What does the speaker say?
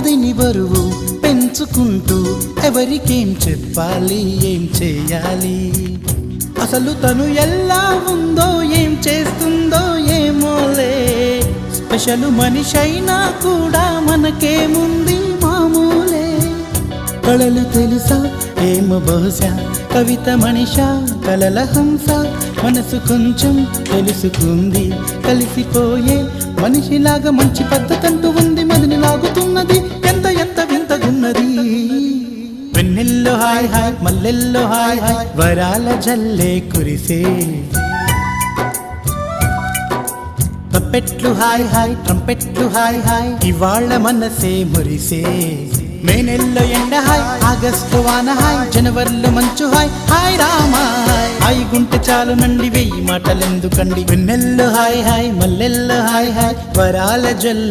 మదిని బరువు పెంచుకుంటూ ఎవరికేం చెప్పాలి ఏం చేయాలి అసలు తను ఎలా ఉందో ఏం చేస్తుందో ఏమోలే స్పెషల్ మనిషైనా కూడా మనకేముంది మామూలే కళలు తెలుసా ఏమో బహుశా కవిత మనిషా కలల హంస మనసు కొంచెం తెలుసుకుంది కలిసిపోయే మనిషిలాగా మంచి పద్ధతంటూ ఉంది మదిని లాగుతున్నది ఎంత ఎంత వింతగున్నది వెన్నెల్లో హాయ్ హాయ్ మల్లెల్లో హాయ్ హాయ్ వరాల జల్లే కురిసే తప్పెట్లు హాయ్ హాయ్ ట్రంపెట్లు హాయ్ హాయ్ ఇవాళ్ళ మనసే మురిసే మే నెలలో ఎండ హాయ్ ఆగస్టు వాన హాయ్ జనవరిలో మంచు హాయ్ హాయ్ రామా హాయ్ గుంటె చాలు నండి వెయ్యి మాటలెందుకండి వెన్నెల్లో హాయ్ హాయ్ మల్లెల్లో హాయ్ హాయ్ వరాల జల్